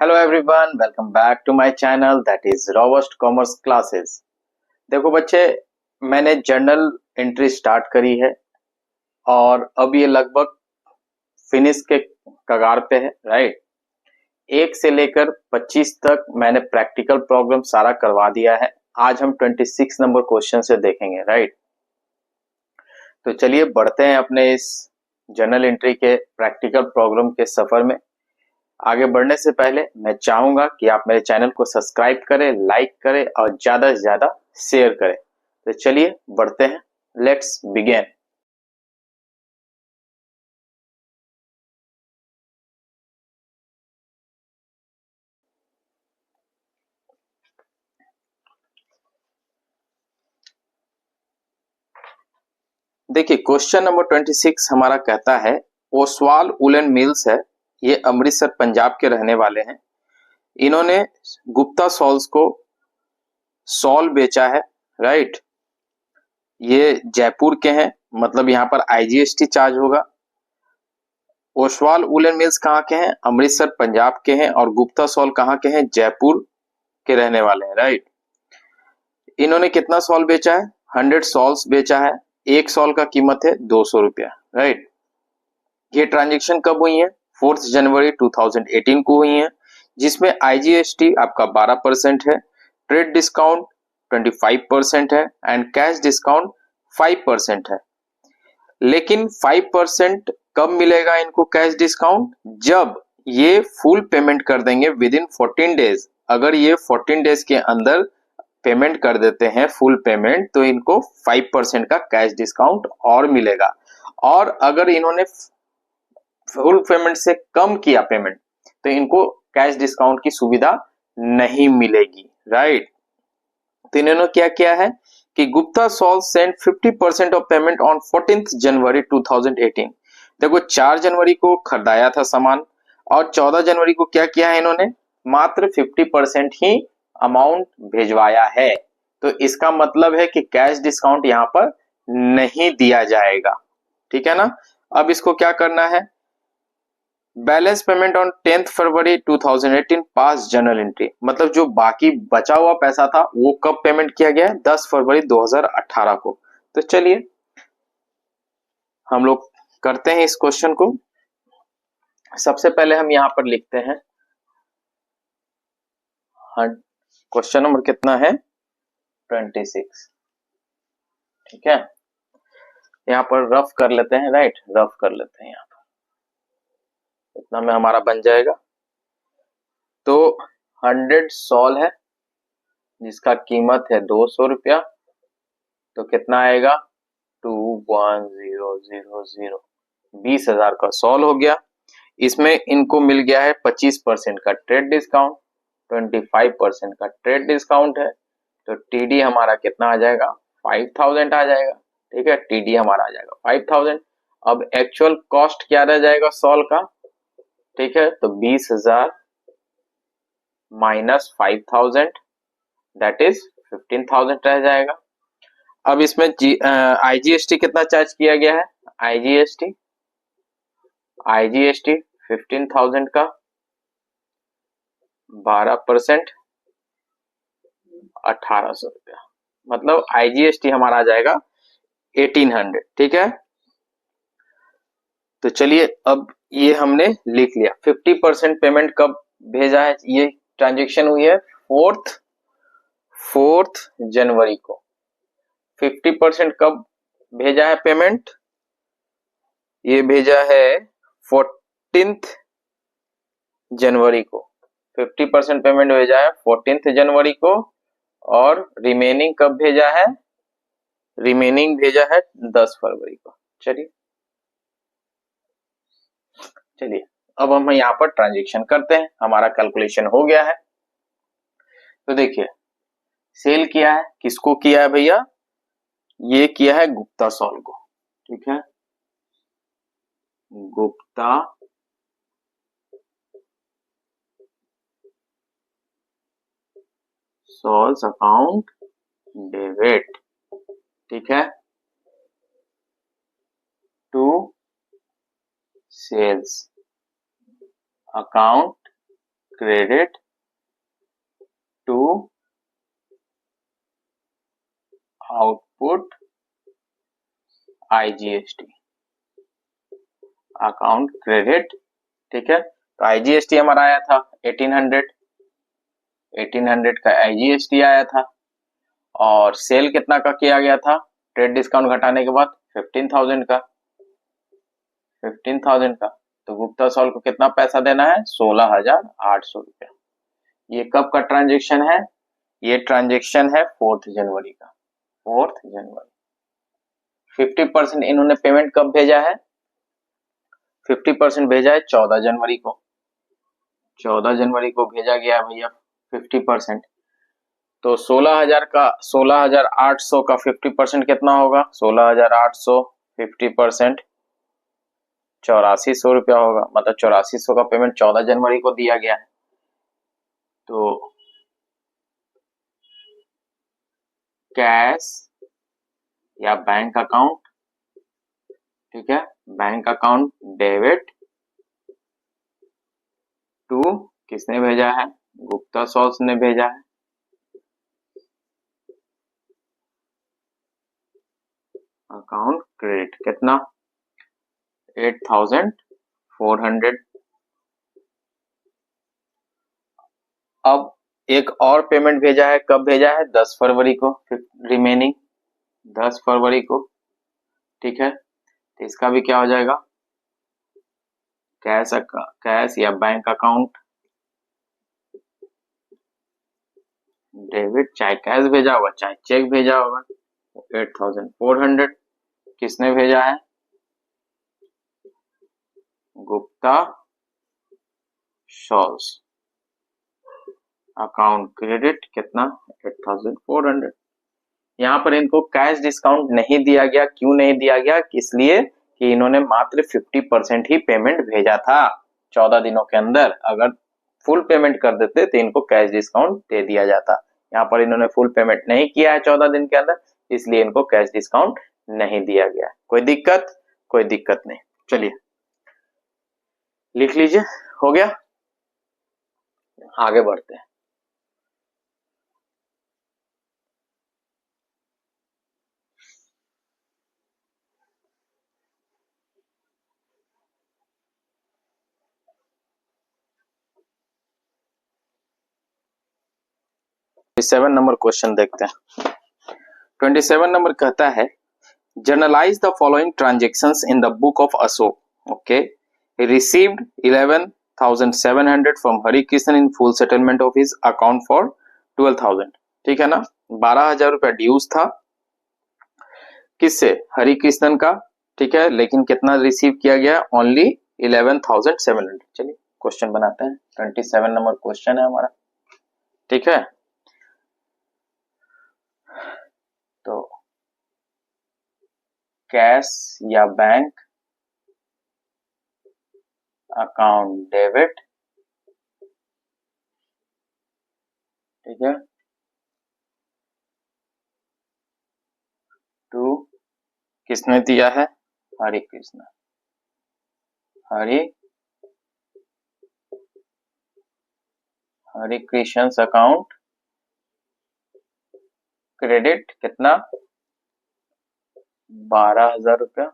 Hello everyone, welcome back to my channel that is robust commerce classes. देखो बच्चे, मैंने journal entry start करी है और अब ये लगभग फिनिश के कगार पे है, राइट। 1 से लेकर 25 तक मैंने प्रैक्टिकल प्रॉब्लम सारा करवा दिया है। आज हम 26 नंबर क्वेश्चन से देखेंगे, राइट। तो चलिए बढ़ते हैं अपने इस जर्नल एंट्री के प्रैक्टिकल प्रॉब्लम के सफर में। आगे बढ़ने से पहले मैं चाहूंगा कि आप मेरे चैनल को सब्सक्राइब करें, लाइक करें और ज्यादा से ज्यादा शेयर करें। तो चलिए बढ़ते हैं, लेट्स बिगिन। देखिए क्वेश्चन नंबर 26 हमारा कहता है, ओसवाल वुलन मिल्स है, ये अमृतसर पंजाब के रहने वाले हैं। इन्होंने गुप्ता सॉल्स को सॉल बेचा है, राइट। ये जयपुर के हैं, मतलब यहाँ पर आईजीएसटी चार्ज होगा। ओसवाल वुलन मिल्स कहाँ के हैं? अमृतसर पंजाब के हैं। और गुप्ता सॉल कहाँ के हैं? जयपुर के रहने वाले हैं, राइट। इन्होंने कितना सॉल बेचा है? 100 सॉल्स बेचा है। एक सॉल का कीमत है 200 रुपया, राइट। ये ट्रांजेक्शन कब हुई है? 4 जनवरी 2018 को हुई है, जिसमें आईजीएसटी आपका 12% है, ट्रेड डिस्काउंट 25% है एंड कैश डिस्काउंट 5% है। लेकिन 5% कब मिलेगा इनको कैश डिस्काउंट? जब ये फुल पेमेंट कर देंगे विद इन 14 डेज। अगर ये 14 डेज के अंदर पेमेंट कर देते हैं फुल पेमेंट, तो इनको 5% का कैश डिस्काउंट और मिलेगा। और अगर इन्होंने फुल पेमेंट से कम किया पेमेंट, तो इनको कैश डिस्काउंट की सुविधा नहीं मिलेगी, राइट। तो इन्होंने क्या किया है कि गुप्ता सॉल send 50% of payment on 14 January 2018। देखो 4 जनवरी को खरीदाया था सामान और 14 जनवरी को क्या किया है इन्होंने? मात्र 50% ही अमाउंट भेजवाया है। तो इसका मतलब है कि कैश डिस्काउंट यहाँ पर नहीं दिया जाएगा, ठीक है ना। अब इसको क्या करना है? Balance payment on 10 February 2018 pass journal entry, मतलब जो बाकी बचा हुआ पैसा था वो कब पेमेंट किया गया है? 10 फरवरी 2018 को। तो चलिए हम लोग करते हैं इस क्वेश्चन को। सबसे पहले हम यहां पर लिखते हैं, क्वेश्चन नंबर कितना है? 26, ठीक है। यहाँ पर रफ कर लेते हैं, राइट, रफ कर लेते हैं। यहाँ पर इतना में हमारा बन जाएगा। तो 100 सॉल है जिसका कीमत है 200 रुपया। तो कितना आएगा? 21000, 20,000 का सॉल हो गया। इसमें इनको मिल गया है 25% का ट्रेड डिस्काउंट, 25% का ट्रेड डिस्काउंट है। तो टीडी हमारा कितना आ जाएगा? 5000 आ जाएगा, ठीक है। टीडी हमारा आ जाएगा 5000। अब एक्चुअल कॉस्ट क्या रह जाएगा सॉल का? ठीक है, तो 20,000 माइनस 5000 दैट इज 15,000 रह जाएगा। अब इसमें आईजीएसटी कितना चार्ज किया गया है? आईजीएसटी 15,000 का 12% 1800 रुपया, मतलब आईजीएसटी हमारा आ जाएगा 1800, ठीक है। तो चलिए अब ये हमने लिख लिया। 50% पेमेंट कब भेजा है? ये ट्रांजेक्शन हुई है 4 जनवरी को। 50% कब भेजा है पेमेंट? ये भेजा है 14 जनवरी को। 50% पेमेंट भेजा है 14 जनवरी को। और रिमेनिंग कब भेजा है? रिमेनिंग भेजा है 10 फरवरी को। चलिए चलिए अब हम यहाँ पर ट्रांजेक्शन करते हैं। हमारा कैलकुलेशन हो गया है। तो देखिए सेल किया है, किसको किया है भैया? ये किया है गुप्ता सॉल को, ठीक है। गुप्ता सॉल्स अकाउंट डेबिट, ठीक है, to sales account credit to output IGST, account credit. ठीक है, तो IGST हमारा आया था 1800 का IGST आया था, और सेल कितना का किया गया था ट्रेड डिस्काउंट घटाने के बाद 15,000 का, 15,000 का। तो गुप्ता सॉल्व को कितना पैसा देना है, 16,800 रुपया। ये कब का ट्रांजेक्शन है, ये ट्रांजेक्शन है 4 जनवरी का, 4 जनवरी। 50% इन्होंने पेमेंट कब भेजा है, 50% भेजा है 14 जनवरी को, 14 जनवरी को भेजा गया है भैया 50%। तो 16,000 का 16,800 का 50% कितना होगा, 16,800 50% 8400 रुपया होगा, मतलब 8400 का पेमेंट 14 जनवरी को दिया गया है। तो कैश या बैंक अकाउंट, ठीक है, बैंक अकाउंट डेबिट टू, किसने भेजा है, गुप्ता सॉल्स ने भेजा है, अकाउंट क्रेडिट कितना 8,400। अब एक और पेमेंट भेजा है, कब भेजा है, 10 फरवरी को, रिमेनिंग 10 फरवरी को। ठीक है, तो इसका भी क्या हो जाएगा, कैश या बैंक अकाउंट डेबिट, चाहे कैश भेजा होगा चाहे चेक भेजा होगा, 8,400 किसने भेजा है, गुप्ता सॉल्स, अकाउंट क्रेडिट कितना 8,400। यहाँ पर इनको कैश डिस्काउंट नहीं दिया गया, क्यों नहीं दिया गया, इसलिए कि इन्होंने मात्र 50% ही पेमेंट भेजा था 14 दिनों के अंदर। अगर फुल पेमेंट कर देते तो इनको कैश डिस्काउंट दे दिया जाता। यहाँ पर इन्होंने फुल पेमेंट नहीं किया है 14 दिन के अंदर, इसलिए इनको कैश डिस्काउंट नहीं दिया गया। कोई दिक्कत, कोई दिक्कत नहीं। चलिए लिख लीजिए, हो गया, आगे बढ़ते हैं। सेवन नंबर क्वेश्चन देखते हैं। 27 नंबर कहता है generalized the following transactions in the book of Ashok. Okay, he received 11,700 from Hari Krishnan in full settlement of his account for 12,000। ठीक है ना, 12,000 रुपया ड्यूज था किससे, हरि कृष्णन का। ठीक है, लेकिन कितना रिसीव किया गया, ओनली 11,700। चलिए क्वेश्चन बनाते हैं, 27 नंबर क्वेश्चन है हमारा। ठीक है, तो कैश या बैंक अकाउंट डेबिट, ठीक है, टू, किसने दिया है, हरि कृष्ण, हरि कृष्ण अकाउंट क्रेडिट कितना 12,000 रुपया,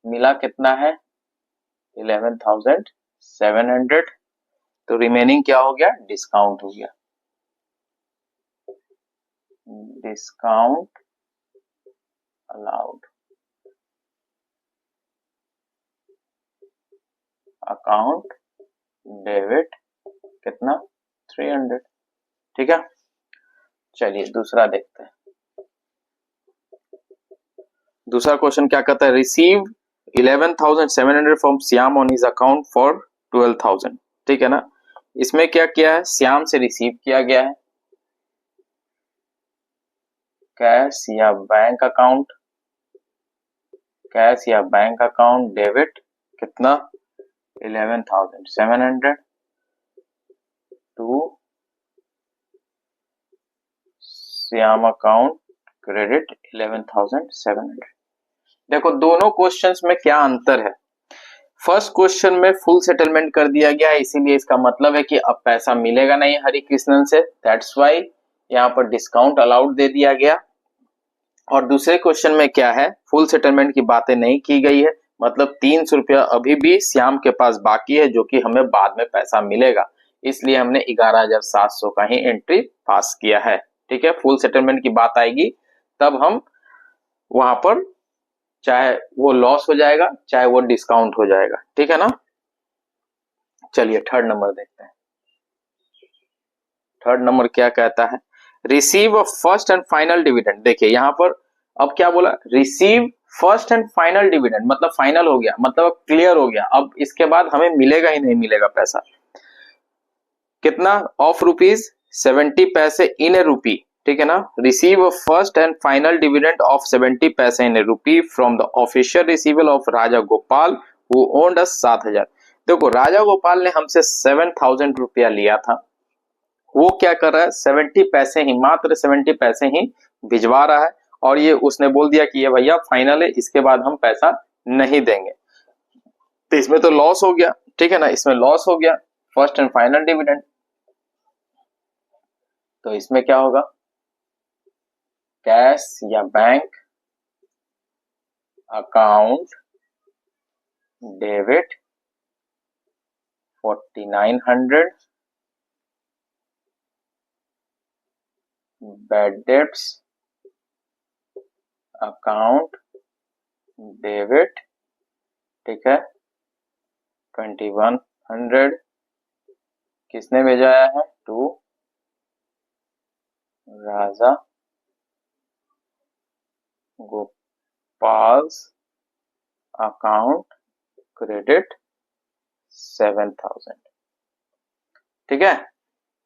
मिला कितना है 11,700। तो रिमेनिंग क्या हो गया, डिस्काउंट हो गया, डिस्काउंट अलाउड, अकाउंट डेबिट कितना 300। ठीक है, चलिए दूसरा देखते हैं। दूसरा क्वेश्चन क्या कहता है, receive 11,700 from Shyam on his account for 12,000। ठीक है ना, इसमें क्या किया है, श्याम से रिसीव किया गया है, कैश या बैंक अकाउंट, कैश या बैंक अकाउंट डेबिट कितना 11,700 टू श्याम अकाउंट क्रेडिट 11,700। देखो दोनों क्वेश्चंस में क्या अंतर है, फर्स्ट क्वेश्चन में फुल सेटलमेंट कर दिया गया है, इसीलिए इसका मतलब है कि अब पैसा मिलेगा नहीं हरि कृष्णन से, दैट्स वाई यहाँ पर डिस्काउंट अलाउड दे दिया गया। और दूसरे क्वेश्चन में क्या है, फुल सेटलमेंट की बातें नहीं की गई है, मतलब 300 रुपया अभी भी श्याम के पास बाकी है जो कि हमें बाद में पैसा मिलेगा, इसलिए हमने 11,700 का ही एंट्री पास किया है। ठीक है, फुल सेटलमेंट की बात आएगी तब हम वहां पर चाहे वो लॉस हो जाएगा चाहे वो डिस्काउंट हो जाएगा। ठीक है ना। चलिए थर्ड नंबर देखते हैं। थर्ड नंबर क्या कहता है, receive a first and final dividend. देखिए यहाँ पर अब क्या बोला, receive first and final dividend, मतलब फाइनल हो गया, मतलब क्लियर हो गया, अब इसके बाद हमें मिलेगा ही नहीं मिलेगा पैसा। कितना, ऑफ ₹70 इन ए रूपी। ठीक है ना, receive a first and final dividend of 70 paise in a rupee from the official receival of Raja Gopal who owned us 7,000। देखो राजा गोपाल ने हमसे 7,000 रुपया लिया था, वो क्या कर रहा है, 70 पैसे ही, मात्र 70 पैसे ही भिजवा रहा है, और ये उसने बोल दिया कि ये भैया फाइनल है, इसके बाद हम पैसा नहीं देंगे। तो इसमें तो लॉस हो गया। ठीक है ना, इसमें लॉस हो गया फर्स्ट एंड फाइनल डिविडेंड। तो इसमें क्या होगा, कैश या bank account debit 4900, bad debts account debit, ठीक है 2100, किसने भेजाया है, to Raja Gopal's account credit 7,000। ठीक है,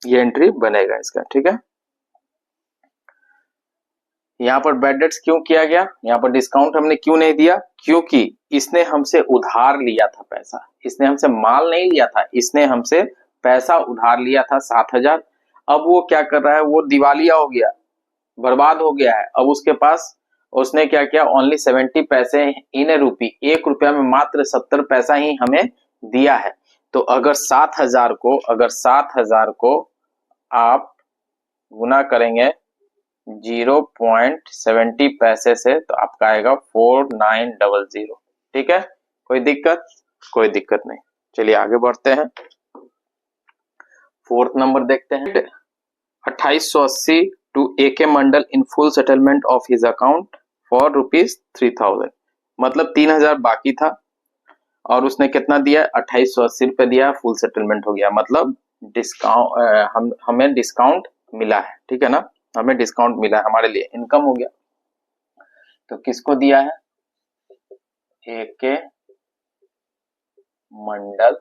ये एंट्री बनेगा इसका। ठीक है, यहाँ पर बैड डेट्स क्यों किया गया, यहाँ पर डिस्काउंट हमने क्यों नहीं दिया, क्योंकि इसने हमसे उधार लिया था पैसा, इसने हमसे माल नहीं लिया था, इसने हमसे पैसा उधार लिया था 7,000। अब वो क्या कर रहा है, वो दिवालिया हो गया, बर्बाद हो गया है। अब उसके पास, उसने क्या किया, ओनली 70 पैसे इन ए रूपी, 1 रुपया में मात्र 70 पैसा ही हमें दिया है। तो अगर 7,000 को आप गुना करेंगे 0.70 पैसे से तो आपका आएगा 4900। ठीक है, कोई दिक्कत, कोई दिक्कत नहीं। चलिए आगे बढ़ते हैं, फोर्थ नंबर देखते हैं। 2880 to AK Mandal in full settlement of his account for ₹3000, मतलब 3000 बाकी था और उसने कितना दिया, 2880 रुपए दिया, फुल सेटलमेंट हो गया, मतलब डिस्काउंट, हमें डिस्काउंट मिला है। ठीक है ना, हमें डिस्काउंट मिला है, हमारे लिए इनकम हो गया। तो किसको दिया है, AK मंडल,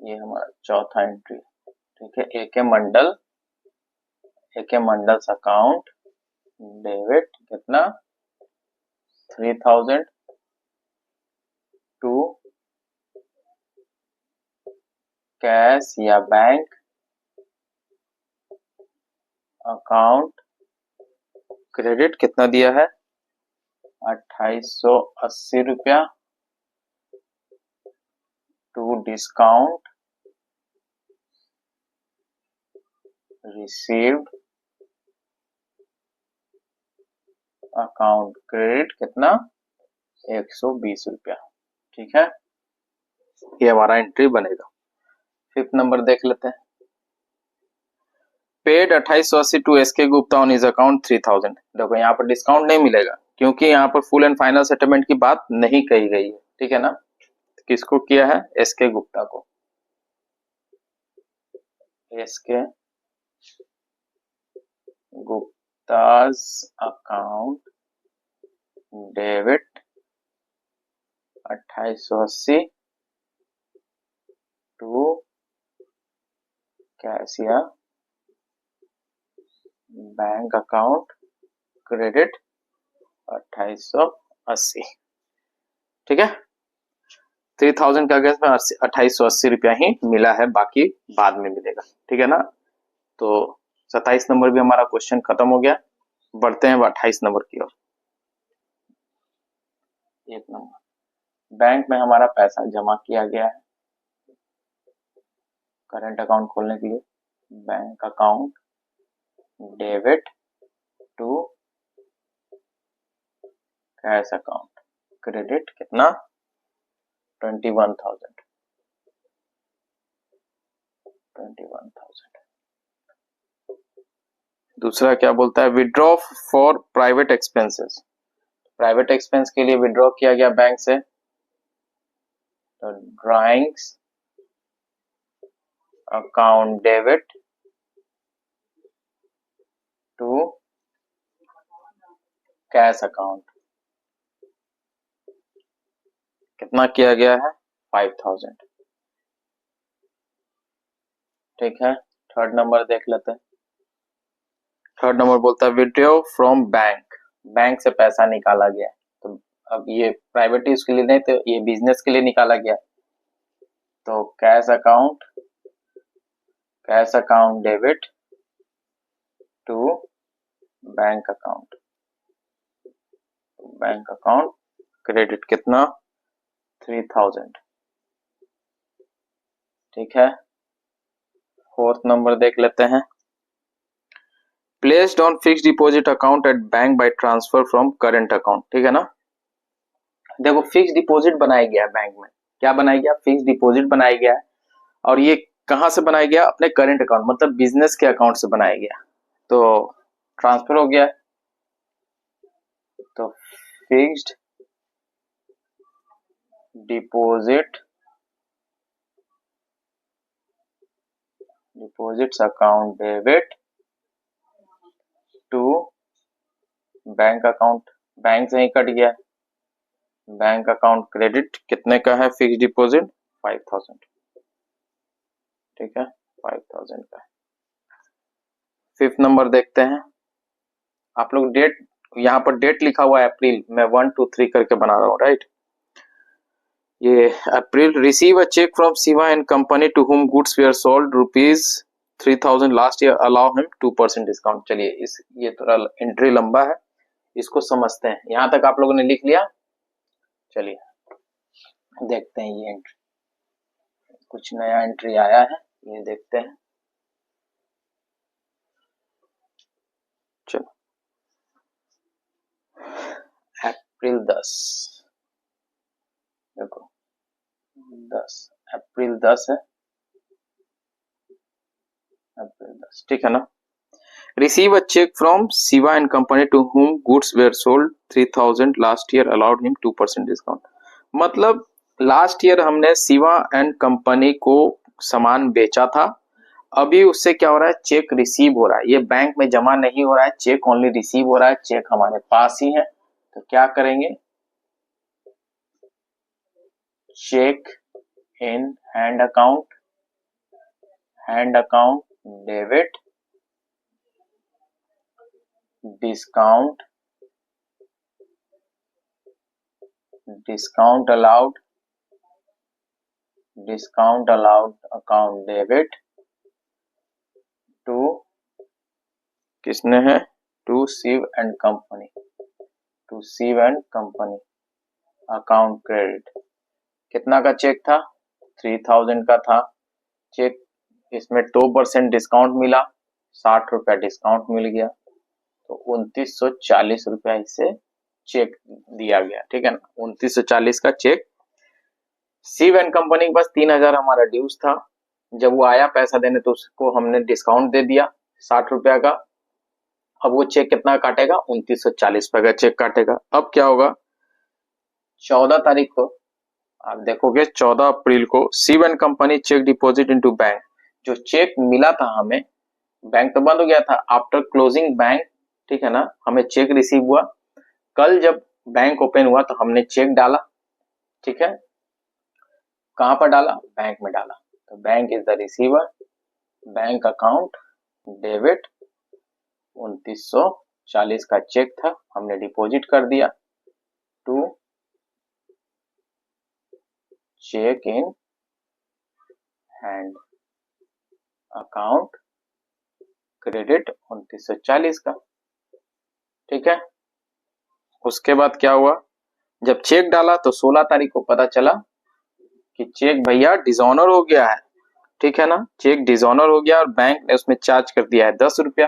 ये हमारा चौथा एंट्री। ठीक है, AK मंडल्स अकाउंट डेबिट कितना, 3000 टू कैश या बैंक अकाउंट क्रेडिट, कितना दिया है, 2880 रुपया to discount received account credit, कितना 120 रुपया। ठीक है, ये हमारा एंट्री बनेगा। फिफ्थ नंबर देख लेते हैं, paid 2880 to SK Gupta on his account 3000। देखो यहाँ पर डिस्काउंट नहीं मिलेगा क्योंकि यहाँ पर फुल एंड फाइनल सेटलमेंट की बात नहीं कही गई है। ठीक है ना, किसको किया है, SK गुप्ता को, SK Gupta's account debit 2880 to cashier bank account credit 2880। ठीक है, 3000 का गैस में 2880 रुपया ही मिला है, बाकी बाद में मिलेगा। ठीक है ना, तो 27 नंबर भी हमारा क्वेश्चन खत्म हो गया। बढ़ते हैं 28 नंबर की ओर। एक नंबर, बैंक में हमारा पैसा जमा किया गया है करंट अकाउंट खोलने के लिए, bank account debit to cash account, credit कितना 21,000। दूसरा क्या बोलता है, withdraw for private expenses, private expense के लिए विड्रॉ किया गया बैंक से, तो drawings account debit to cash account, कितना किया गया है 5,000। ठीक है, थर्ड नंबर देख लेते हैं। थर्ड नंबर बोलता है विड्रॉ फ्रॉम बैंक, बैंक से पैसा निकाला गया, तो अब ये प्राइवेट यूज के लिए नहीं, तो ये बिजनेस के लिए निकाला गया, तो cash account debit to bank account, bank account credit कितना 3,000। ठीक है, फोर्थ नंबर देख लेते हैं, placed on fix deposit account at bank by transfer from current account. ठीक है ना, देखो फिक्स डिपॉजिट बनाया गया बैंक में, क्या बनाया गया, फिक्स डिपॉजिट बनाया गया है, और ये कहां से बनाया गया, अपने करंट अकाउंट मतलब बिजनेस के अकाउंट से बनाया गया, तो ट्रांसफर हो गया, तो fixed deposits account debit to bank account, bank से ही कट गया, बैंक अकाउंट क्रेडिट कितने का है फिक्स डिपॉजिट 5,000। ठीक है, 5,000 का। फिफ्थ नंबर देखते हैं, आप लोग डेट, यहाँ पर डेट लिखा हुआ है अप्रैल, मैं 1 2 3 करके बना रहा हूँ, राइट। ये April, receive a cheque from Shiva and company to whom goods were sold ₹3,000 last year, allow him 2% discount. चलिए इस ये थोड़ा एंट्री लंबा है, इसको समझते हैं, यहाँ तक आप लोगों ने लिख लिया। चलिए देखते हैं ये एंट्री, कुछ नया एंट्री आया है, ये देखते हैं। चलो अप्रैल 10, देखो 10 अप्रैल 10 है, अप्रैल 10, ठीक है ना। Receive a cheque from Shiva and company to whom goods were sold 3,000 last year, allowed him 2% discount. मतलब लास्ट ईयर हमने शिवा एंड कंपनी को सामान बेचा था, अभी उससे क्या हो रहा है, चेक रिसीव हो रहा है, ये बैंक में जमा नहीं हो रहा है, चेक ओनली रिसीव हो रहा है, चेक हमारे पास ही है, तो क्या करेंगे, cheque in hand account debit discount allowed account debit to, किसने है, to Shiv and company account credit. कितना का चेक था 3,000 का था चेक, इसमें 2% डिस्काउंट मिला, 60 रुपया डिस्काउंट मिल गया, तो 2,940 रुपया इससे चेक दिया गया। ठीक है ना, 2,940 का चेक, शिव एंड कंपनी के पास 3,000 हमारा ड्यूज था, जब वो आया पैसा देने तो उसको हमने डिस्काउंट दे दिया 60 रुपया का, अब वो चेक कितना काटेगा 2,940 रुपए का चेक काटेगा। अब क्या होगा, 14 तारीख को आप देखोगे, 14 अप्रैल को Shiv and company cheque deposit into bank, जो चेक मिला था हमें, बैंक तो बंद हो गया था, आफ्टर क्लोजिंग बैंक, ठीक है ना, हमें चेक रिसीव हुआ, कल जब बैंक ओपन हुआ तो हमने चेक डाला, ठीक है, कहां पर डाला, बैंक में डाला, तो bank is the receiver, bank account debit 2,940 का चेक था, हमने डिपॉजिट कर दिया to cheque in hand account credit 2,940 का। ठीक है, उसके बाद क्या हुआ, जब चेक डाला तो 16 तारीख को पता चला कि चेक भैया डिसऑनर हो गया है, ठीक है ना, चेक डिसऑनर हो गया और बैंक ने उसमें चार्ज कर दिया है 10 रुपया।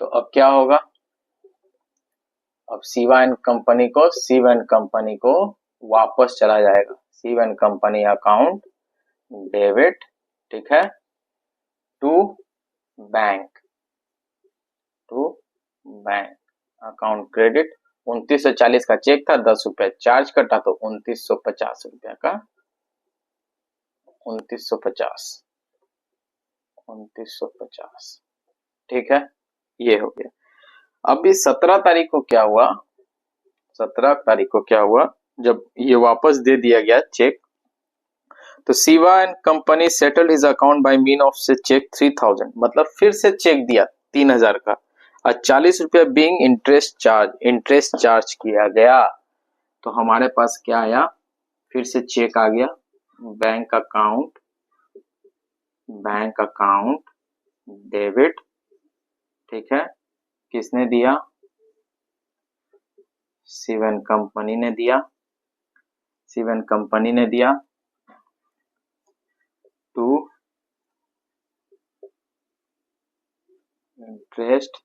तो अब क्या होगा, अब शिवा एंड कंपनी को वापस चला जाएगा, Shiva and company account debit, ठीक है, टू बैंक अकाउंट क्रेडिट। 2940 का चेक था, 10 रुपया चार्ज कटा तो 2950 रुपया का 2950, ठीक है, ये हो गया। अभी 17 तारीख को क्या हुआ, 17 तारीख को क्या हुआ, जब ये वापस दे दिया गया चेक, तो Shiva and company settled his account by mean of से चेक 3000, मतलब फिर से चेक दिया 3000 का और 40 रुपया बीइंग इंटरेस्ट चार्ज किया गया। तो हमारे पास क्या आया, फिर से चेक आ गया, बैंक अकाउंट डेबिट, ठीक है, किसने दिया, शिवा एंड कंपनी ने दिया टू इंटरेस्ट,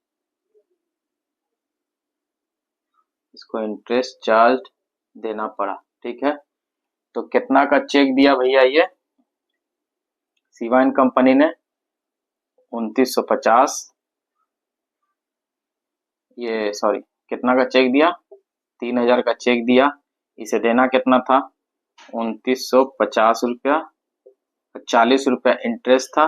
इसको इंटरेस्ट चार्ज देना पड़ा, ठीक है। तो कितना का चेक दिया भैया, ये शिवा एंड कंपनी ने 2950, ये सॉरी कितना का चेक दिया, 3000 का चेक दिया, इसे देना कितना था 2950 रुपया, 40 रुपया इंटरेस्ट था,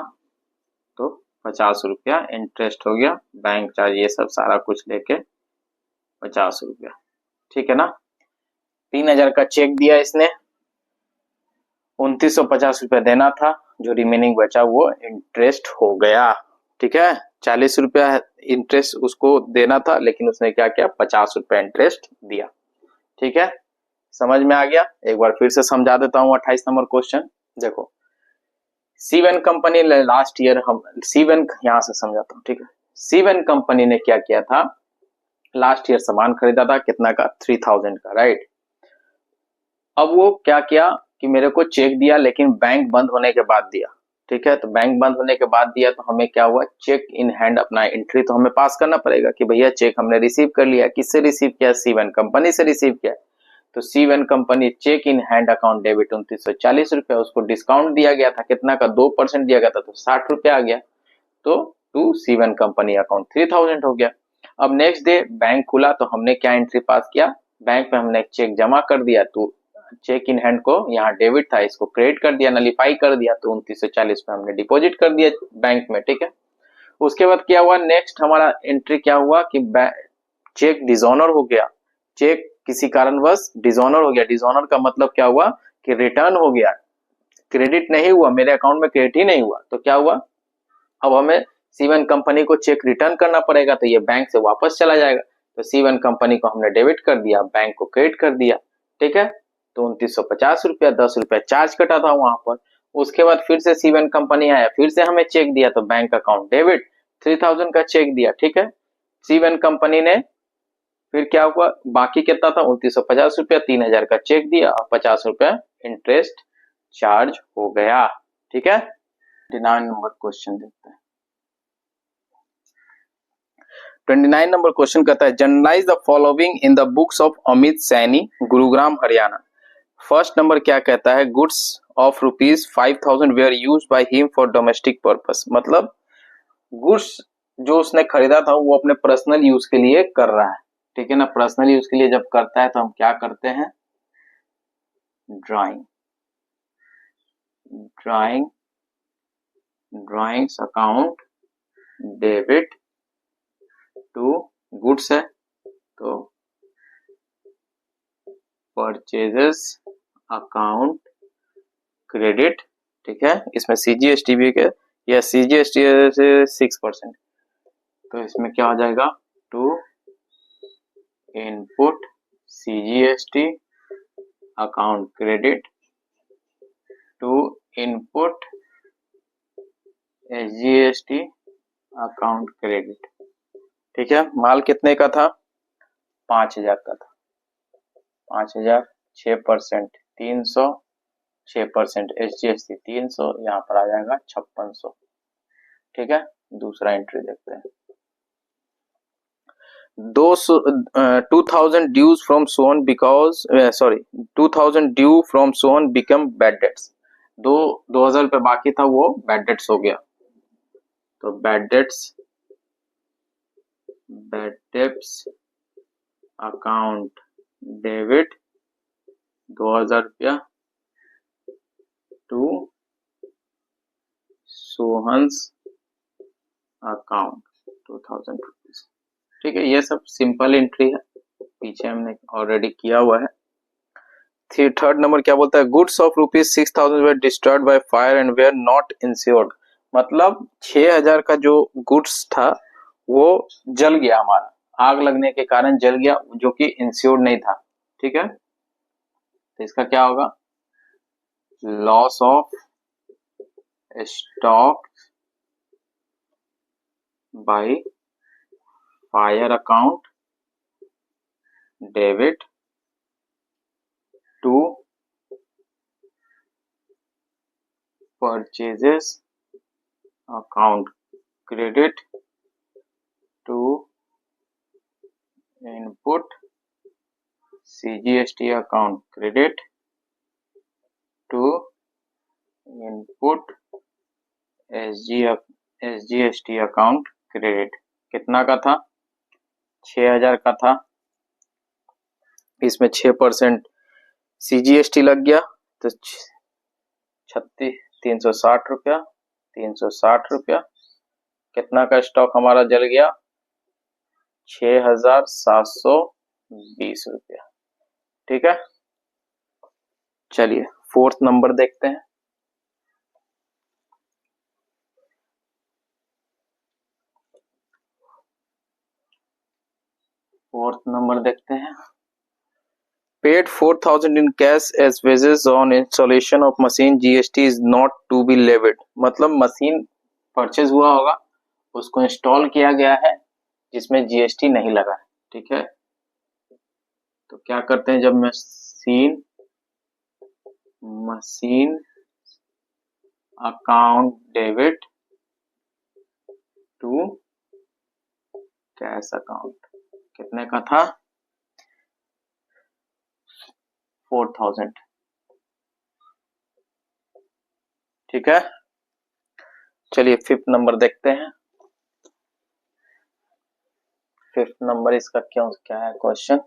तो 50 रुपया इंटरेस्ट हो गया, बैंक चार्ज ये सब सारा कुछ लेके 50 रुपया, ठीक है ना। 3000 का चेक दिया इसने, 2950 रुपया देना था, जो रिमेनिंग बचा वो इंटरेस्ट हो गया, ठीक है। 40 रुपया इंटरेस्ट उसको देना था, लेकिन उसने क्या किया, 50 रुपया इंटरेस्ट दिया, ठीक है, समझ में आ गया। एक बार फिर से समझा देता हूँ 28 नंबर क्वेश्चन। देखो, Shiva and company last year, हम शिवा एंड यहां से समझाता हूँ, ठीक है। शिवा एंड कंपनी ने क्या किया था, लास्ट ईयर सामान खरीदा था, कितना का, 3000 का, राइट। अब वो क्या किया कि मेरे को चेक दिया, लेकिन बैंक बंद होने के बाद दिया, ठीक है। तो बैंक बंद होने के बाद दिया तो हमें क्या हुआ, चेक इन हैंड अपना एंट्री तो हमें पास करना पड़ेगा कि भैया चेक हमने रिसीव कर लिया। किससे रिसीव किया, शिवा एंड कंपनी से रिसीव किया। तो Shiva and company cheque in hand account debit 2940 रुपया, उसको डिस्काउंट दिया गया था, कितना का, 2% दिया गया था, तो 60 रुपया आ गया, तो to Shiva and company account 3000 हो गया। अब नेक्स्ट डे बैंक खुला तो हमने क्या एंट्री पास किया, बैंक में हमने चेक जमा कर दिया, तो चेक इन हैंड को यहाँ डेबिट था, इसको क्रेडिट कर दिया, नलीफाई कर दिया, तो 2940 में हमने डिपॉजिट कर दिया बैंक में, ठीक है। उसके बाद क्या हुआ, नेक्स्ट हमारा एंट्री क्या हुआ कि चेक डिसऑनर हो गया, चेक किसी कारणवश डिसऑनर हो गया। डिसऑनर का मतलब क्या हुआ कि रिटर्न हो गया, क्रेडिट नहीं हुआ, मेरे अकाउंट में क्रेडिट ही नहीं हुआ, तो क्या हुआ, अब हमें शिवा एंड कंपनी को चेक रिटर्न करना पड़ेगा, तो ये बैंक से वापस चला जाएगा। तो शिवा एंड कंपनी को हमने डेबिट कर दिया, बैंक को क्रेडिट कर दिया, ठीक है। तो 2950 रुपया, 10 रुपया चार्ज कटा था वहां पर। उसके बाद फिर से शिवा एंड कंपनी आया, फिर से हमें चेक दिया, तो बैंक अकाउंट डेबिट 3000 का चेक दिया, ठीक है। शिवा एंड कंपनी ने फिर क्या हुआ, बाकी कितना था 2950 रुपया, 3000 का चेक दिया और 50 रुपया इंटरेस्ट चार्ज हो गया, ठीक है। 29 नंबर क्वेश्चन देखते हैं। 29 नंबर क्वेश्चन कहता है, journalise the following in the books of Amit Saini, Gurugram Haryana. First number क्या कहता है, goods of ₹5000 were used by him for domestic purpose, मतलब गुड्स जो उसने खरीदा था वो अपने पर्सनल यूज के लिए कर रहा है, ठीक है ना। पर्सनल यूज के लिए जब करता है तो हम क्या करते हैं, drawings account debit to goods है, तो परचेजेस अकाउंट क्रेडिट, ठीक है। इसमें सीजीएसटी भी है, या सीजीएसटी से 6%, तो इसमें क्या हो जाएगा, to input CGST account credit to input SGST account credit, ठीक है। माल कितने का था, 5000 का था, 5000, 6%, 300, 6% SGST 300, यहाँ पर आ जाएगा 5600। ठीक है, दूसरा एंट्री देखते हैं। 2000 dues from Sohan because 2000 due from Sohan become bad debts। 2000 रुपये बाकी था, वो bad debts हो गया। तो bad debts account debit 2000 रुपया to Sohan's account 2000 rupees। ठीक है, ये सब सिंपल एंट्री है, पीछे हमने ऑलरेडी किया हुआ है। थर्ड नंबर क्या बोलता है, goods of ₹6000 were destroyed by fire and were not insured. मतलब 6000 का जो गुड्स था वो जल गया, हमारा आग लगने के कारण जल गया, जो कि इंश्योर्ड नहीं था। ठीक है, तो इसका क्या होगा, loss of stock by fire account debit to purchases account credit to input CGST account credit to input SGST account credit. कितना का था, 6000 का था, इसमें 6% CGST लग गया, तो 360 रुपया, 360 रुपया। कितना का स्टॉक हमारा जल गया, 6720 रुपया। ठीक है, चलिए फोर्थ नंबर देखते हैं। फोर्थ नंबर देखते हैं, paid 4000 in cash as wages on installation of machine, GST is not to be levied। मतलब मशीन परचेज हुआ होगा, उसको इंस्टॉल किया गया है, जिसमें GST नहीं लगा है। ठीक है, तो क्या करते हैं, जब machine account debit to cash account, कितने का था, 4000। ठीक है, चलिए फिफ्थ नंबर देखते हैं। फिफ्थ नंबर इसका क्या है क्वेश्चन।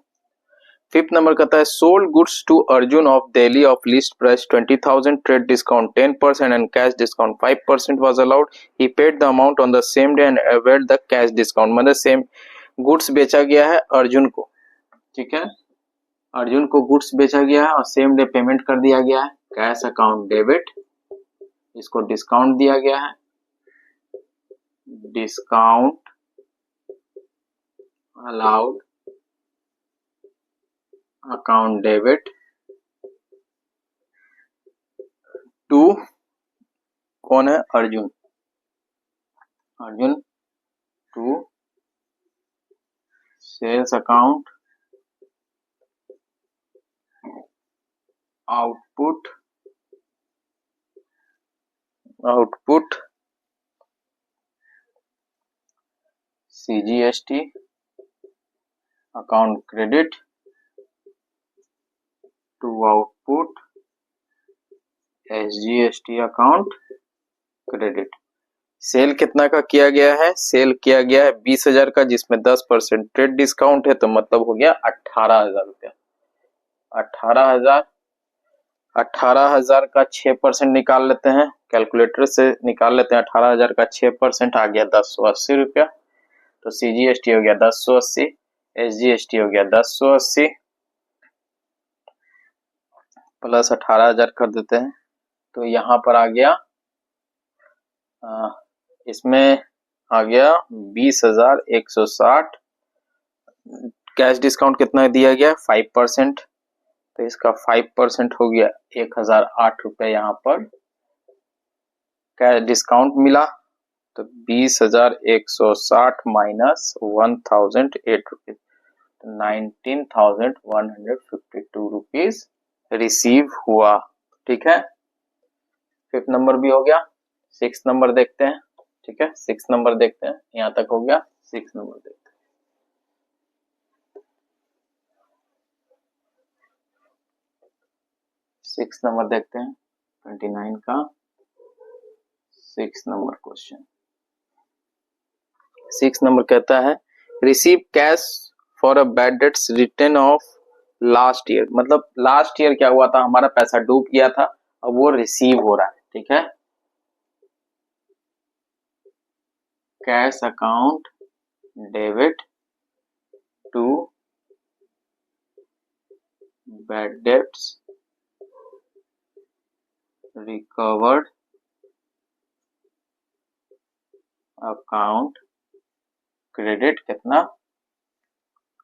फिफ्थ नंबर कहता है, sold goods to Arjun of Delhi of list price 20,000, trade discount 10% and cash discount 5% was allowed. He paid the amount on the same day and availed the cash discount. मतलब same goods बेचा गया है अर्जुन को। ठीक है, अर्जुन को गुड्स बेचा गया है और सेम डे पेमेंट कर दिया गया है, कैश अकाउंट डेबिट, इसको डिस्काउंट दिया गया है, discount allowed account debit to, कौन है, Arjun to sales account output CGST account credit to output SGST account credit. Sale कितना का किया गया है, सेल किया गया है 20,000 का, जिसमें 10% ट्रेड डिस्काउंट है, तो मतलब हो गया 18,000 रुपया। 18,000 का 6% निकाल लेते हैं, कैलकुलेटर से निकाल लेते हैं। 18,000 का 6% आ गया 1080 रुपया, तो CGST हो गया 1080, SGST हो गया 1080 प्लस 18,000 कर देते हैं, तो यहाँ पर आ गया, इसमें आ गया 20,160। कैश डिस्काउंट कितना दिया गया, 5%, तो इसका 5% हो गया 1008 रुपये। यहाँ पर कैश डिस्काउंट मिला, तो 20,160 माइनस 1008 रुपये, 19,152 रुपीज रिसीव हुआ। ठीक है, 5th नंबर भी हो गया। 6th नंबर देखते हैं। ठीक है, 6th नंबर देखते हैं, यहाँ तक हो गया। 6th नंबर देखते हैं। 6th नंबर देखते हैं, 29 का 6th number question. 6th number कहता है receive cash for a bad debts return of last year. मतलब लास्ट ईयर क्या हुआ था, हमारा पैसा डूब गया था, अब वो रिसीव हो रहा है। ठीक है, cash account debit to bad debts recovered account credit. कितना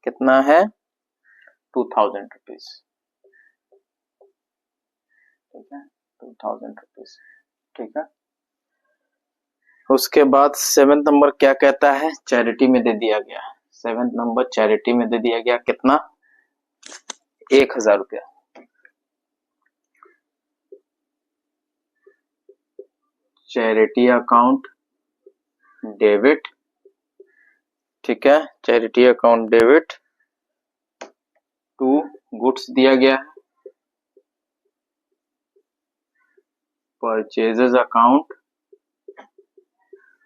कितना है, 2000 रुपीज। ठीक है, 2000 रुपीज। ठीक है, उसके बाद 7th नंबर क्या कहता है, चैरिटी में दे दिया गया। 7th नंबर चैरिटी में दे दिया गया, कितना, 1000 रुपया। Charity account debit. ठीक है, charity account debit to goods दिया गया है। Purchases account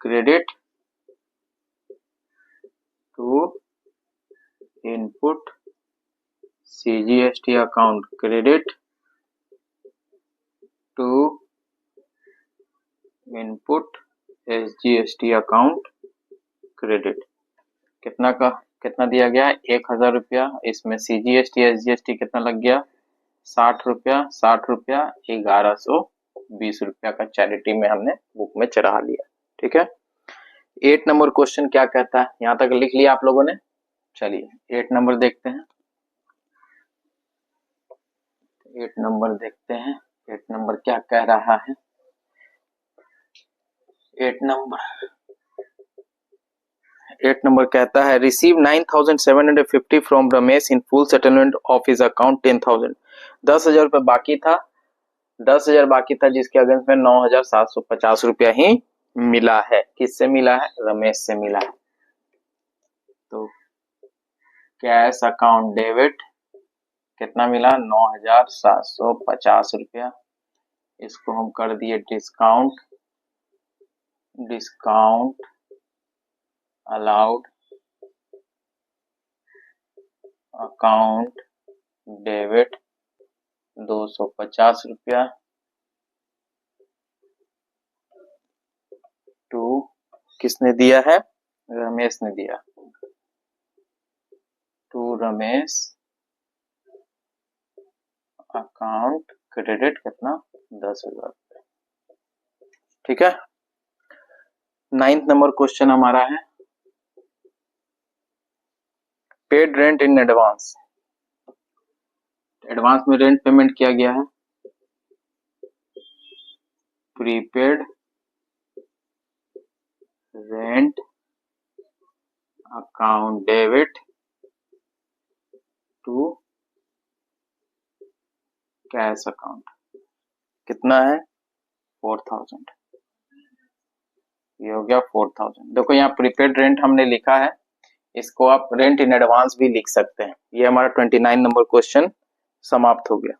credit to input CGST account credit to input SGST account credit. कितना दिया गया है, 1000 रुपया। इसमें सीजीएसटी एसजीएसटी कितना लग गया, 60 रुपया। 60 रुपया 1120 रुपया का चैरिटी में हमने बुक में चढ़ा लिया। ठीक है, 8 नंबर क्वेश्चन क्या कहता है, यहां तक लिख लिया आप लोगों ने। चलिए 8 नंबर देखते हैं। 8 नंबर देखते हैं, 8 नंबर क्या कह रहा है। 8 नंबर कहता है receive 9750 from Ramesh in full settlement of his account 10,000। 10,000 रुपये बाकी था। 10,000 बाकी था, जिसके अगेंस्ट में 9,750 रुपया ही मिला है। किससे मिला है, रमेश से मिला है। तो कैश अकाउंट डेबिट कितना मिला, 9,750 रुपया। इसको हम कर दिए डिस्काउंट अलाउड अकाउंट डेबिट 250 रुपया टू, किसने दिया है, रमेश ने दिया, टू रमेश अकाउंट क्रेडिट कितना, 10,000 रुपये। ठीक है, 9th नंबर क्वेश्चन हमारा है paid rent in advance. Advance में रेंट पेमेंट किया गया है। Prepaid rent account debit to cash account, कितना है, 4000। ये हो गया 4000। देखो यहाँ प्रीपेड रेंट हमने लिखा है, इसको आप रेंट इन एडवांस भी लिख सकते हैं। ये हमारा 29 नंबर क्वेश्चन समाप्त हो गया।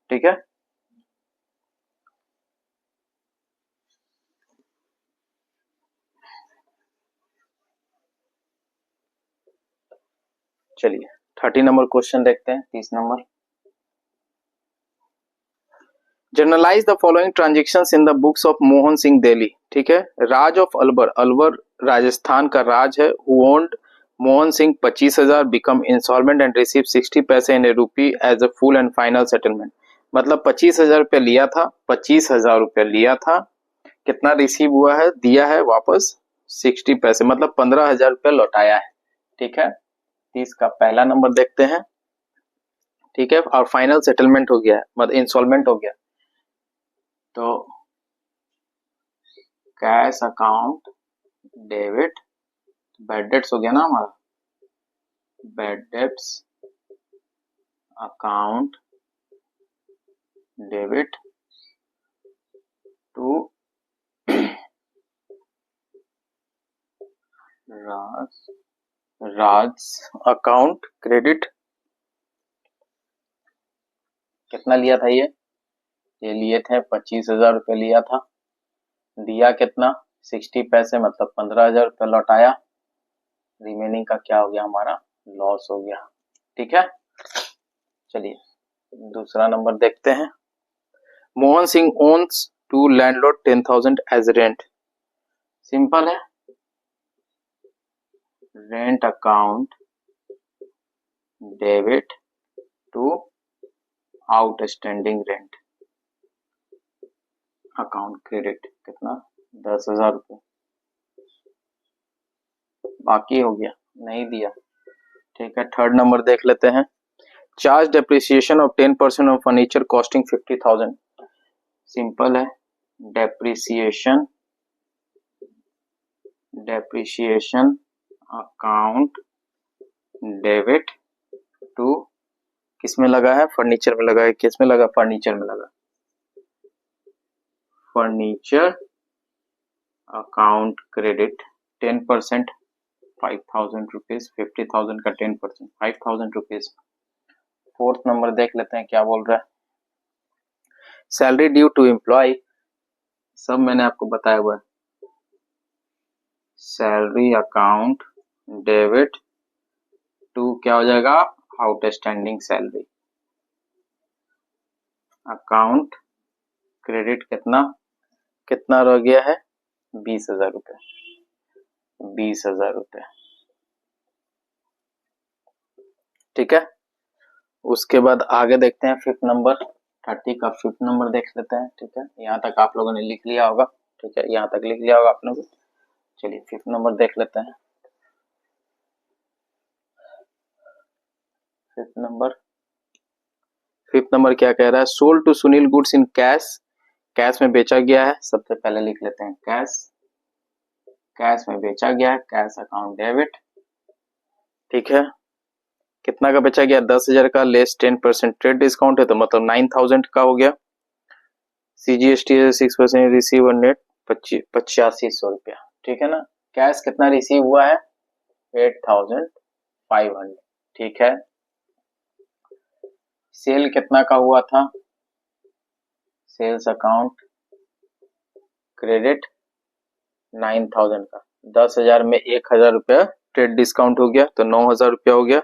ठीक है, चलिए 30 नंबर क्वेश्चन देखते हैं। 30 number, journalise the following transactions in the books of Mohan Singh Delhi. ठीक है, राज ऑफ अलवर, अलवर राजस्थान का राज है, who owed Mohan Singh 25,000 become installment and receive 60 paise in a rupee as a full and final settlement. मतलब 25,000 रुपया लिया था, 25,000 रुपया लिया था, कितना रिसीव हुआ है, दिया है वापस 60 पैसे, मतलब 15,000 रुपया लौटाया है। ठीक है, 30 का पहला नंबर देखते हैं। ठीक है, और फाइनल सेटलमेंट हो गया, मतलब इंस्टॉलमेंट हो गया। तो cash account debit bad debts हो गया ना हमारा, bad debts account debit to Raj account credit. कितना लिया था ये लिए थे 25,000 रुपये लिया था, दिया कितना 60 पैसे मतलब 15,000 रुपये लौटाया, रिमेनिंग का क्या हो गया हमारा लॉस हो गया। ठीक है, चलिए दूसरा नंबर देखते हैं। Mohan Singh owns to landlord 10,000 as rent. Simple है, rent account debit to outstanding rent account credit कितना 10,000 रुपये, बाकी हो गया नहीं दिया। ठीक है, थर्ड नंबर देख लेते हैं। Charge depreciation of 10% of furniture costing 50,000। Simple है, डेप्रिसिएशन अकाउंट डेबिट टू किस में लगा है फर्नीचर में लगा है, किस में लगा फर्नीचर में लगा, फर्नीचर अकाउंट क्रेडिट 10% 5,000 रुपीज, 50,000 का 10% 5,000 रुपीज। फोर्थ नंबर देख लेते हैं क्या बोल रहा है। सैलरी ड्यू टू एम्प्लॉय, सब मैंने आपको बताया हुआ है। सैलरी अकाउंट डेबिट टू क्या हो जाएगा आउटस्टैंडिंग सैलरी अकाउंट क्रेडिट कितना रह गया है 20,000 रुपये, 20,000 रुपये। ठीक है, उसके बाद आगे देखते हैं फिफ्थ नंबर, 30 का फिफ्थ नंबर देख लेते हैं। ठीक है, यहाँ तक आप लोगों ने लिख लिया होगा। ठीक है, यहाँ तक लिख लिया होगा आप लोगों ने। चलिए फिफ्थ नंबर देख लेते हैं। फिफ्थ नंबर क्या कह रहा है, sold to Sunil goods in cash, cash में बेचा गया है। सबसे पहले लिख लेते हैं कैश में बेचा गया है, कैश अकाउंट डेबिट। ठीक है, कितना का बेचा गया 10,000 का, लेस 10% ट्रेड डिस्काउंट है तो मतलब 9,000 का हो गया। CGST 6% रिसीव नेट 8500 रुपया। ठीक है ना, कैश कितना रिसीव हुआ है 8,500। ठीक है, सेल कितना का हुआ था, सेल्स अकाउंट क्रेडिट 9,000 का, 10,000 में 1,000 रुपया ट्रेड डिस्काउंट हो गया तो 9,000 रुपया हो गया।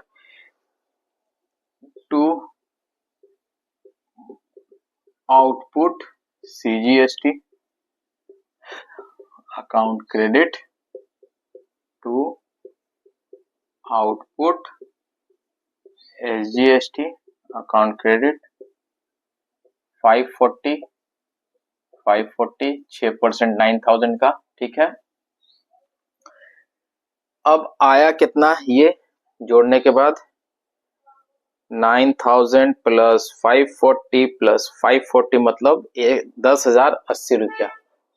To output CGST account credit to output SGST account credit 540 6% 9,000 का। ठीक है, अब आया कितना ये जोड़ने के बाद 9,000 प्लस 540 प्लस 540 मतलब 10,080 रुपया,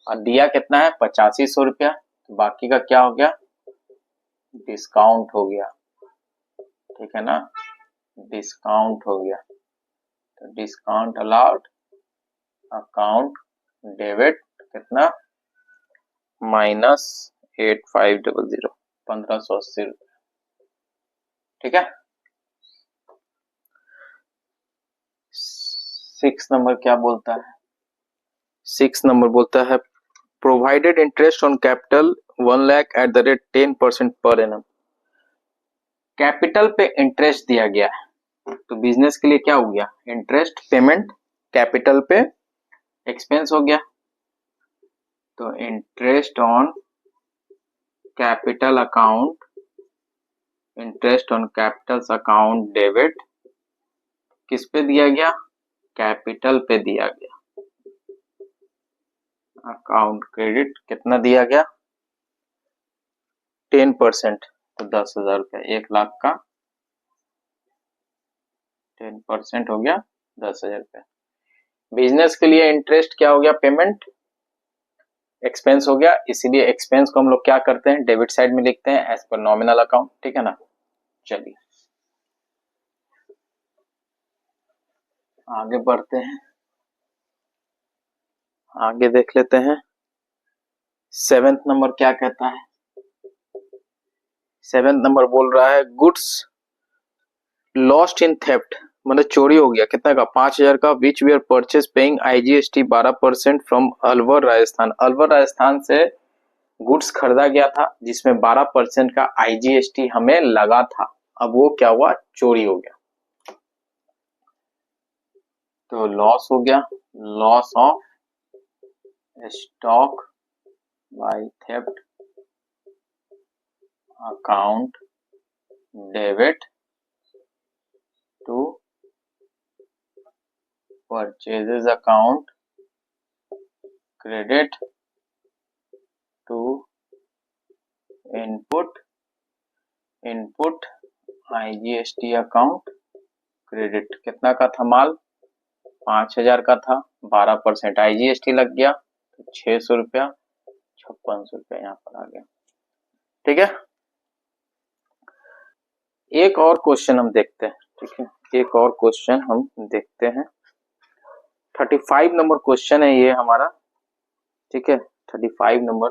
और दिया कितना है 8500 रुपया। बाकी का क्या हो गया डिस्काउंट हो गया। ठीक है ना, डिस्काउंट हो गया तो डिस्काउंट अलाउड अकाउंट डेबिट कितना -8500 1580 रुपया। ठीक है, 6 नंबर क्या बोलता है, 6 नंबर बोलता है provided interest on capital 1 lakh at the rate 10% per annum. Capital पे इंटरेस्ट दिया गया है तो बिजनेस के लिए क्या हो गया इंटरेस्ट पेमेंट कैपिटल पे एक्सपेंस हो गया, तो interest on capital account interest on Capitals account debit किस पे दिया गया कैपिटल पे दिया गया, अकाउंट क्रेडिट कितना दिया गया 10% तो 10,000 रुपया, 1 लाख का 10% हो गया 10,000 रुपया। बिजनेस के लिए इंटरेस्ट क्या हो गया पेमेंट एक्सपेंस हो गया, इसीलिए एक्सपेंस को हम लोग क्या करते हैं डेबिट साइड में लिखते हैं एज पर नॉमिनल अकाउंट। ठीक है ना, चलिए आगे बढ़ते हैं, आगे देख लेते हैं। 7th नंबर क्या कहता है? 7th नंबर बोल रहा है गुड्स लॉस्ट इन थेफ्ट, मतलब चोरी हो गया। कितना का? 5,000 का। Which we are purchase paying IGST 12% from Alwar Rajasthan. Alwar Rajasthan से गुड्स खरीदा गया था जिसमें 12% का IGST हमें लगा था। अब वो क्या हुआ? चोरी हो गया, तो लॉस हो गया। Loss of stock by theft account debit to purchases account credit to input IGST account credit. कितना का था माल? 5,000 का था। 12% IGST लग गया तो 600 रुपया, 5600 रुपया यहाँ पर आ गया। ठीक है, एक और क्वेश्चन हम देखते हैं। ठीक है, एक और क्वेश्चन हम देखते हैं। 35 नंबर क्वेश्चन है ये हमारा। ठीक है, 35 नंबर।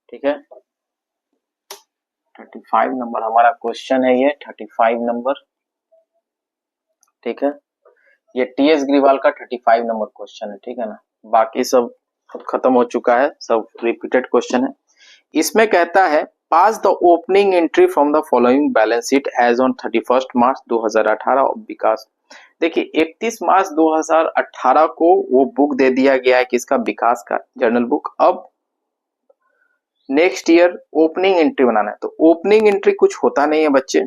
ठीक है, 35 नंबर हमारा क्वेश्चन है ये, 35 नंबर। ठीक है, ये TS ग्रीवाल का 35 नंबर क्वेश्चन है। ठीक है ना, बाकी सब खत्म हो चुका है, सब रिपीटेड क्वेश्चन है। इसमें कहता है pass the opening entry from the following balance sheet as on 31 March 2018 of Vikas. देखिए 31 मार्च 2018 को वो बुक दे दिया गया है किसका? विकास का, जर्नल बुक। अब नेक्स्ट ईयर ओपनिंग एंट्री बनाना है, तो ओपनिंग एंट्री कुछ होता नहीं है बच्चे,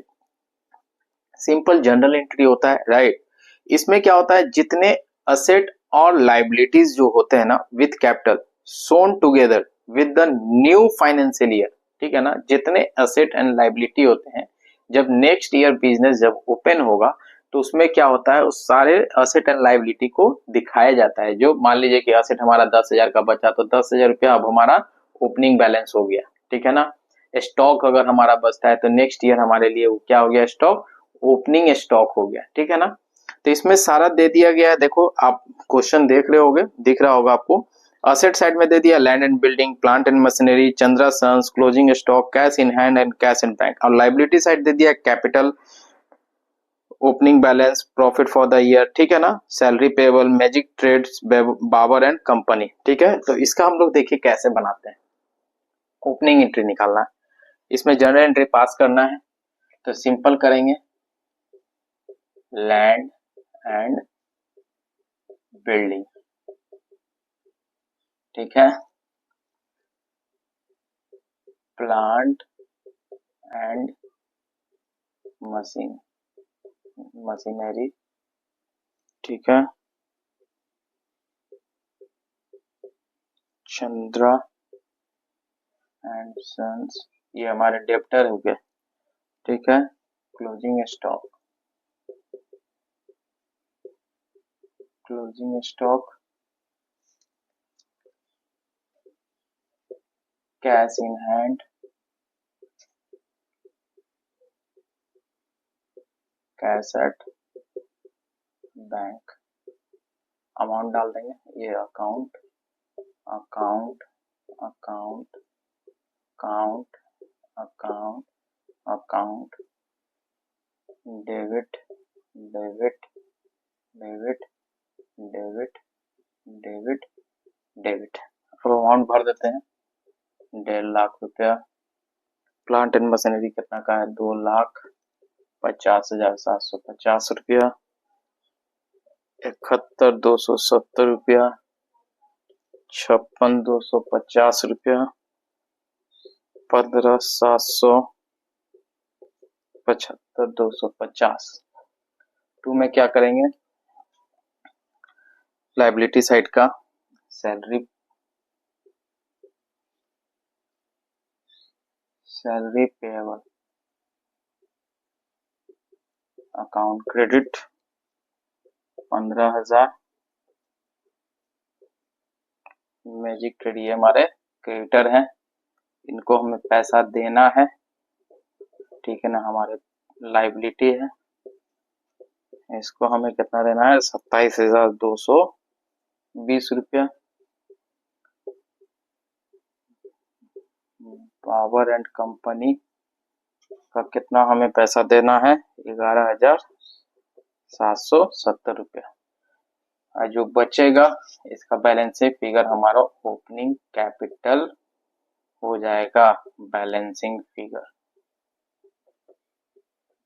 सिंपल जनरल एंट्री होता है, राइट। इसमें क्या होता है? जितने असेट और लाइबिलिटीज जो होते हैं ना with capital shown together with the new financial year. ठीक है ना, जितने असेट एंड लाइबिलिटी होते हैं, जब नेक्स्ट ईयर बिजनेस जब ओपन होगा तो उसमें क्या होता है? उस सारे असेट एंड लाइबिलिटी को दिखाया जाता है। जो मान लीजिए कि असेट हमारा 10,000 का बचा तो 10,000 रुपया अब हमारा ओपनिंग बैलेंस हो गया। ठीक है ना, स्टॉक अगर हमारा बचता है तो नेक्स्ट ईयर हमारे लिए क्या हो गया? स्टॉक, ओपनिंग स्टॉक हो गया। ठीक है ना, तो इसमें सारा दे दिया गया है। देखो आप क्वेश्चन देख रहे होगे, दिख रहा होगा आपको। असेट साइड में दे दिया land and building, plant and machinery, Chandra sons, closing stock, cash in hand and cash in bank. और लाइबिलिटी साइड दे दिया capital, opening balance, profit for the year. ठीक है ना, salary payable, magic trades, Babar and company. ठीक है, तो इसका हम लोग देखिए कैसे बनाते हैं। ओपनिंग एंट्री निकालना है, इसमें जनरल एंट्री पास करना है, तो सिंपल करेंगे लैंड एंड बिल्डिंग। ठीक है, प्लांट एंड मशीनरी। ठीक है, चंद्रा एंड सन्स, ये हमारे डेप्टर हो गए। ठीक है, closing stock, cash in hand, cash at bank. Amount डाल देंगे, ये account account account account account account debit debit debit debit debit debit. अब अमाउंट भर देते हैं, 1.5 लाख रुपया। प्लांट एंड मशीनरी कितना का है? 2,50,750 रुपया। 71,270 रुपया, 56,250 रुपया, 15,775,250। टू में क्या करेंगे? लाइबिलिटी साइड का salary payable account credit 15,000। Magic trade ये हमारे क्रेडिटर हैं, इनको हमें पैसा देना है। ठीक है ना, हमारे लाइबिलिटी है। इसको हमें कितना देना है, 27,220 रुपया। पावर एंड कंपनी का कितना हमें पैसा देना है, 11,770 रुपया। और जो बचेगा इसका बैलेंस फिगर हमारा ओपनिंग कैपिटल हो जाएगा, बैलेंसिंग फिगर।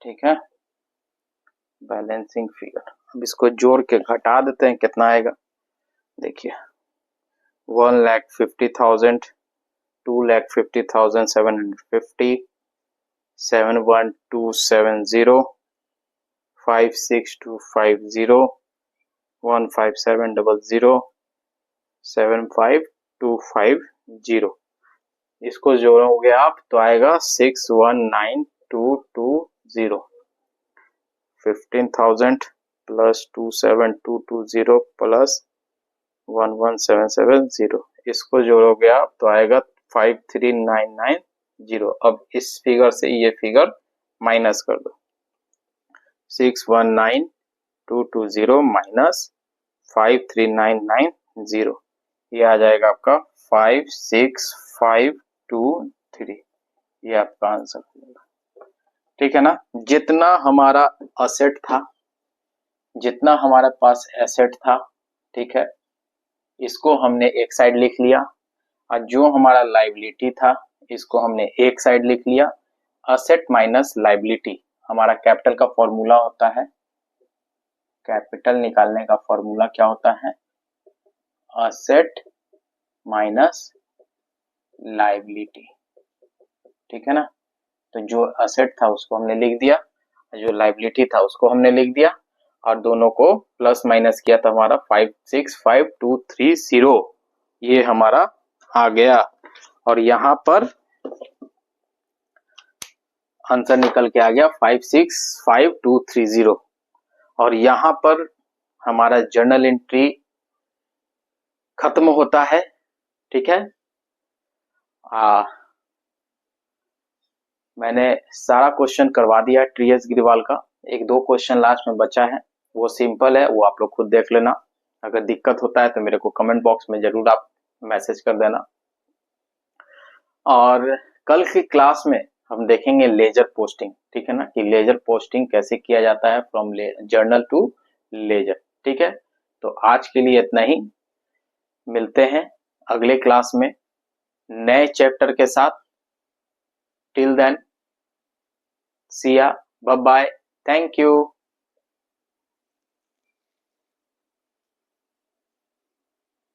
ठीक है, बैलेंसिंग फिगर। अब इसको जोड़ के घटा देते हैं, कितना आएगा देखिए, 1,50,000, 2,50,750, 71270, 56250, 15700, 75250। इसको जोड़ोगे आप तो आएगा 619220। 15,000 प्लस 27220 प्लस 11770, इसको जोड़ोगे आप तो आएगा 53,990। अब इस फिगर से ये फिगर माइनस कर दो, 619220 माइनस 53,990, ये आ जाएगा आपका 56,523। ये आपका आंसर होगा। ठीक है ना। जितना हमारा असेट था, जितना हमारे पास एसेट था, ठीक है, इसको हमने एक साइड लिख लिया, और जो हमारा लाइबिलिटी था इसको हमने एक साइड लिख लिया। असेट माइनस लाइबिलिटी, हमारा कैपिटल का फॉर्मूला होता है, कैपिटल निकालने का फॉर्मूला क्या होता है, असेट माइनस लाइबिलिटी। ठीक है ना। तो जो असेट था उसको हमने लिख दिया, जो लाइबिलिटी था उसको हमने लिख दिया, और दोनों को प्लस माइनस किया तो हमारा 565230 ये हमारा आ गया। और यहाँ पर आंसर निकल के आ गया 565230। और यहाँ पर हमारा जर्नल एंट्री खत्म होता है। ठीक है, मैंने सारा क्वेश्चन करवा दिया TS ग्रीवाल का। एक दो क्वेश्चन लास्ट में बचा है, वो सिंपल है, वो आप लोग खुद देख लेना। अगर दिक्कत होता है तो मेरे को कमेंट बॉक्स में जरूर आप मैसेज कर देना। और कल की क्लास में हम देखेंगे लेजर पोस्टिंग। ठीक है ना, कि लेजर पोस्टिंग कैसे किया जाता है फ्रॉम जर्नल टू लेजर। ठीक है, तो आज के लिए इतना ही, मिलते हैं अगले क्लास में नए चैप्टर के साथ। Till then, see ya, bye bye, thank you।